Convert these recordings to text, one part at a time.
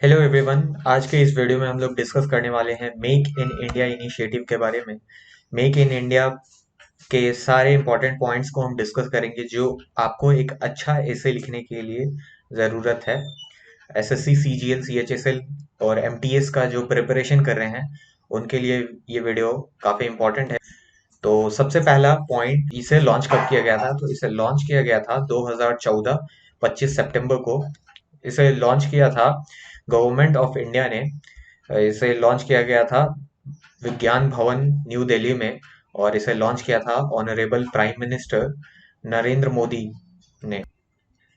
Hello everyone. आज के इस वीडियो में हम लोग डिस्कस करने वाले हैं मेक इन इंडिया इनिशिएटिव के बारे में। मेक इन इंडिया के सारे इंपॉर्टेंट पॉइंट्स को हम डिस्कस करेंगे जो आपको एक अच्छा एसे लिखने के लिए ज़रूरत है। एसएससी सीजीएल सीएचएसएल और एमटीएस का जो प्रिपरेशन कर रहे हैं उनके लिए ये वीडियो काफ़ी इंपॉर्टेंट है। तो सबसे पहला पॉइंट, इसे लॉन्च कब किया गया था? तो इसे लॉन्च किया गया था 2014 25 सितंबर को। इसे लॉन्च किया था गवर्नमेंट ऑफ इंडिया ने। इसे लॉन्च किया गया था विज्ञान भवन न्यू दिल्ली में, और इसे लॉन्च किया था honourable prime minister Narendra Modi ने।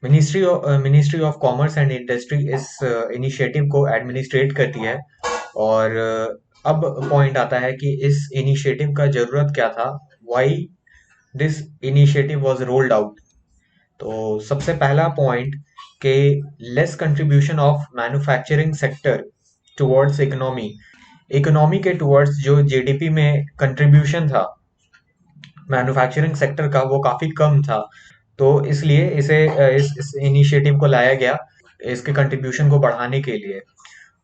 Ministry of commerce and industry इस इनिशिएटिव को एडमिनिस्ट्रेट करती है। और अब पॉइंट आता है कि इस इनिशिएटिव का जरूरत क्या था, why this initiative was rolled out. तो सबसे पहला पॉइंट के less contribution of manufacturing sector towards economy. Economy के टुवर्ड्स जो जीडीपी में कंट्रीब्यूशन था मैन्युफैक्चरिंग सेक्टर का, वो काफी कम था। तो इसलिए इस इनिशिएटिव को लाया गया इसके कंट्रीब्यूशन को बढ़ाने के लिए।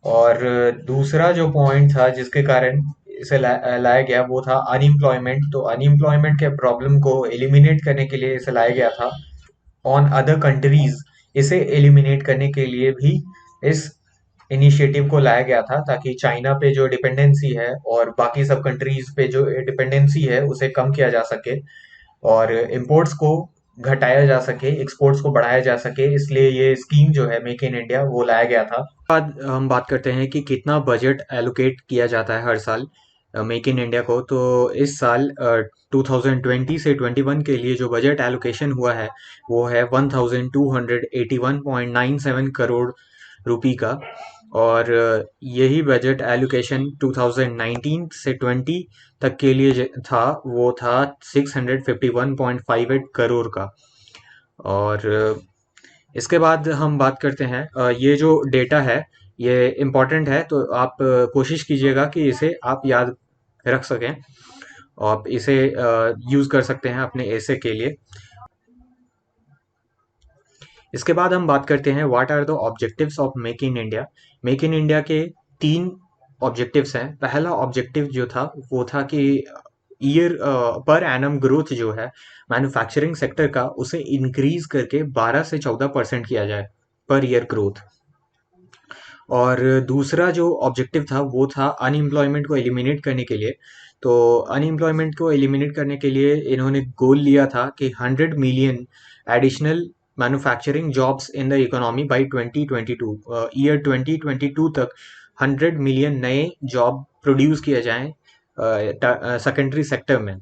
और दूसरा जो पॉइंट था जिसके कारण इसे लाया गया वो था अनएम्प्लॉयमेंट। तो अनएम्प्लॉयमेंट के प्रॉब्लम को एलिमिनेट करने के लिए इसे लाया गया था ऑन अदर कंट्रीज। इसे एलिमिनेट करने के लिए भी इस इनिशिएटिव को लाया गया था, ताकि चाइना पे जो डिपेंडेंसी है और बाकी सब कंट्रीज पे जो डिपेंडेंसी है उसे कम किया जा सके, और इंपोर्ट्स को घटाया जा सके, एक्सपोर्ट्स को बढ़ाया जा सके। इसलिए ये स्कीम जो है मेक इन इंडिया वो लाया गया था। बाद हम बात करते हैं कि कितना बजट एलोकेट किया जाता है हर साल मेक इन इंडिया को। तो इस साल 2020 से 21 के लिए जो बजट एलोकेशन हुआ है वो है 1281.97 करोड़ रुपी का। और यही बजट एलोकेशन 2019 से 20 तक के लिए था, वो था 651.58 करोड़ का। और इसके बाद हम बात करते हैं, ये जो डेटा है ये इम्पॉर्टेंट है, तो आप कोशिश कीजिएगा कि इसे आप याद रख सकें। आप इसे यूज़ कर सकते हैं अपने ऐसे के लिए। इसके बाद हम बात करते हैं what are the objectives of make in India. Make in India के 3 ऑब्जेक्टिव्स हैं। पहला ऑब्जेक्टिव जो था वो था कि ईयर पर एनम ग्रोथ जो है मैन्युफैक्चरिंग सेक्टर का, उसे इंक्रीज करके 12 से 14% किया जाए पर ईयर ग्रोथ। और दूसरा जो ऑब्जेक्टिव था वो था अनएम्प्लॉयमेंट को एलिमिनेट करने के लिए। तो अनएम्प्लॉयमेंट को एलिमिनेट करने के लिए इन्होंने गोल लिया था कि 100 million additional manufacturing jobs in the economy bye 2022। Year 2022 तक 100 मिलियन नए जॉब प्रोड्यूस किए जाएं सेकेंडरी सेक्टर में।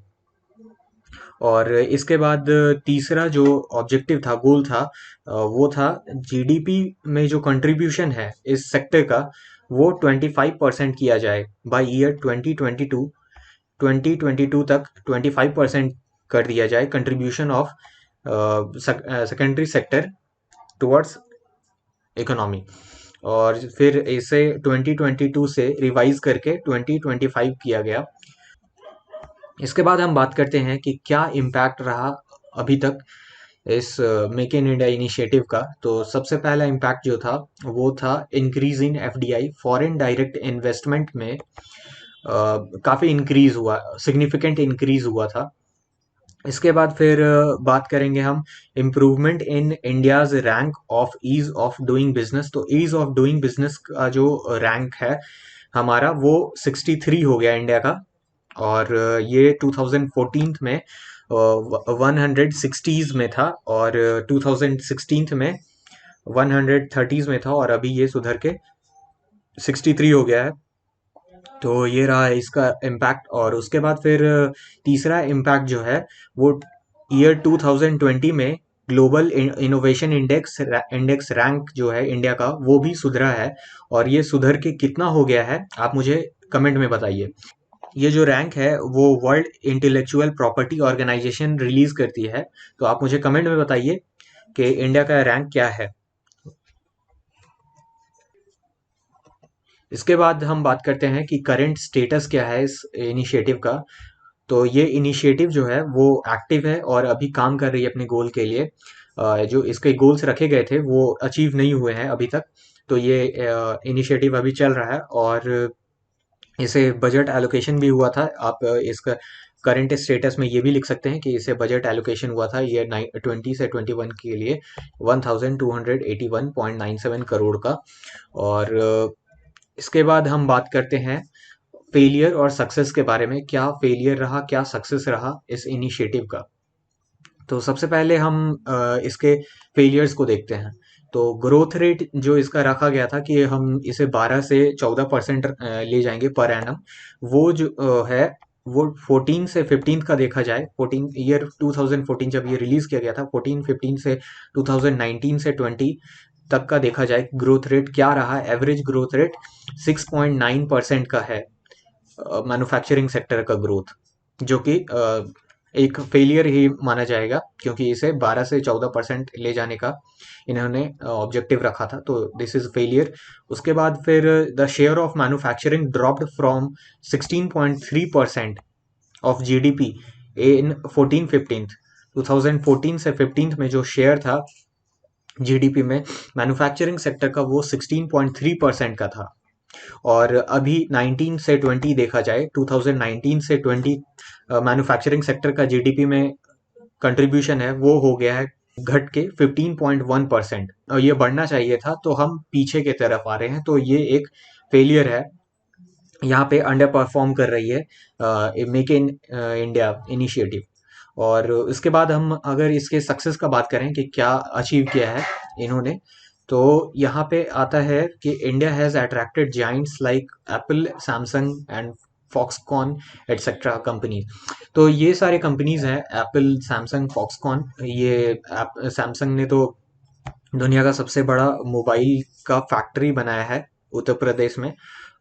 और इसके बाद तीसरा जो ऑब्जेक्टिव था, गोल था, वो था जीडीपी में जो कंट्रीब्यूशन है इस सेक्टर का वो 25% किया जाए बाय ईयर 2022। 2022 तक 25% कर दिया जाए contribution of secondary sector towards economy. और फिर इसे 2022 से रिवाइज करके 2025 किया गया। इसके बाद हम बात करते हैं कि क्या इम्पैक्ट रहा अभी तक इस मेक इन इंडिया इनिशिएटिव का। तो सबसे पहला इम्पैक्ट जो था वो था increase in FDI, foreign direct investment में काफ़ी इंक्रीज हुआ, सिग्निफिकेंट इंक्रीज हुआ था। इसके बाद फिर बात करेंगे हम improvement in India's rank of ease of doing business. तो ईज ऑफ डूइंग बिजनेस का जो रैंक है हमारा वो 63 हो गया इंडिया का। और ये 2014 में 160s में था, और 2016 में 130s में था, और अभी ये सुधर के 63 हो गया है। तो ये रहा है इसका इम्पैक्ट। और उसके बाद फिर तीसरा इम्पैक्ट जो है वो ईयर 2020 में ग्लोबल इनोवेशन इंडेक्स रैंक जो है इंडिया का वो भी सुधरा है। और ये सुधर के कितना हो गया है आप मुझे कमेंट में बताइए। ये जो रैंक है वो world intellectual property organisation release करती है। तो आप मुझे कमेंट में बताइए कि इंडिया का रैंक क्या है। इसके बाद हम बात करते हैं कि करंट स्टेटस क्या है इस इनिशिएटिव का। तो ये इनिशिएटिव जो है वो एक्टिव है और अभी काम कर रही है अपने गोल के लिए। जो इसके गोल्स रखे गए थे वो अचीव नहीं हुए हैं अभी तक। तो ये इनिशिएटिव अभी चल रहा है और इसे बजट एलोकेशन भी हुआ था। आप इसका करंट स्टेटस में ये भी लिख सकते हैं कि इसे बजट एलोकेशन हुआ था ये 20 से 21 के लिए 1281.97 करोड़ का। और इसके बाद हम बात करते हैं फेलियर और सक्सेस के बारे में, क्या फेलियर रहा क्या सक्सेस रहा इस इनिशिएटिव का। तो सबसे पहले हम इसके फेलियर्स को देखते हैं। तो ग्रोथ रेट जो इसका रखा गया था कि हम इसे 12 से 14% ले जाएंगे पर एनम, वो जो है वो 14 से 15 का देखा जाए, 14 ईयर 2014 जब ये रिलीज किया गया था, 14-15 से 2019 से 20 तक का देखा जाए ग्रोथ रेट क्या रहा। एवरेज ग्रोथ रेट 6.9% का है मैन्युफैक्चरिंग सेक्टर का ग्रोथ, जो कि एक फेलियर ही माना जाएगा क्योंकि इसे 12 से 14% ले जाने का इन्होंने ऑब्जेक्टिव रखा था, तो दिस इज फेलियर। उसके बाद फिर the share of manufacturing dropped from 16.3% of GDP in 14-15। 2014 से 15 में जो शेयर था जीडीपी में मैन्युफैक्चरिंग सेक्टर का वो 16.3% का था। और अभी 19 से 20 देखा जाए, 2019 से 20 मैन्युफैक्चरिंग सेक्टर का जीडीपी में कंट्रीब्यूशन है वो हो गया है घट के 15.1%। और ये बढ़ना चाहिए था, तो हम पीछे के तरफ आ रहे हैं, तो ये एक फेलियर है। यहाँ पे अंडर परफॉर्म कर रही है मेक इन इंडिया इनिशिएटिव। और उसके बाद हम अगर इसके सक्सेस का बात करें कि क्या अचीव किया है इन्होंने, तो यहाँ पे आता है कि India has attracted Giants like Apple, Samsung and Foxconn etcetera companies. तो ये सारे कंपनीज हैं, एप्पल, सैमसंग, फॉक्सकॉन। ये सैमसंग ने तो दुनिया का सबसे बड़ा मोबाइल का फैक्ट्री बनाया है उत्तर प्रदेश में,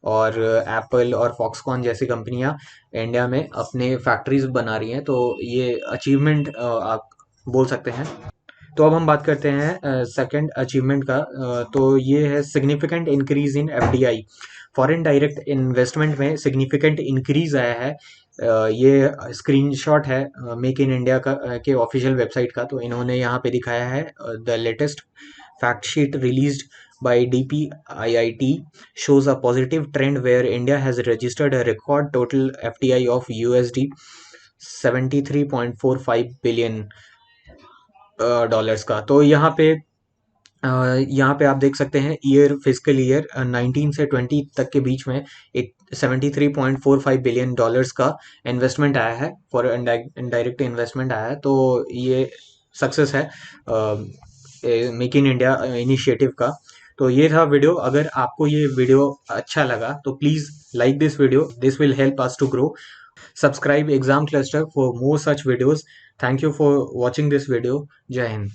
और एप्पल और फॉक्सकॉन जैसी कंपनियां इंडिया में अपने फैक्ट्रीज बना रही हैं, तो ये अचीवमेंट आप बोल सकते हैं। तो अब हम बात करते हैं सेकंड अचीवमेंट का। तो ये है significant increase in FDI, foreign direct investment में सिग्निफिकेंट इंक्रीज आया है। ये स्क्रीनशॉट है मेक इन इंडिया का के ऑफिशियल वेबसाइट का। तो इन्होंने यहाँ पे दिखाया है the latest fact sheet released by DPIIT shows a positive trend where India has registered a record total FDI of USD 73.45 billion dollars का। तो यहाँ पे आप देख सकते हैं ईयर फिजिकल ईयर 19 से 20 तक के बीच में एक 73.45 बिलियन डॉलर्स का इन्वेस्टमेंट आया है, फॉर इनडायरेक्ट इन्वेस्टमेंट आया है। तो ये सक्सेस है मेक इन इंडिया इनिशिएटिव का। तो ये था वीडियो। अगर आपको ये वीडियो अच्छा लगा तो please like this video, this will help us to grow. Subscribe exam cluster for more such videos. Thank you for watching this video. जय हिंद।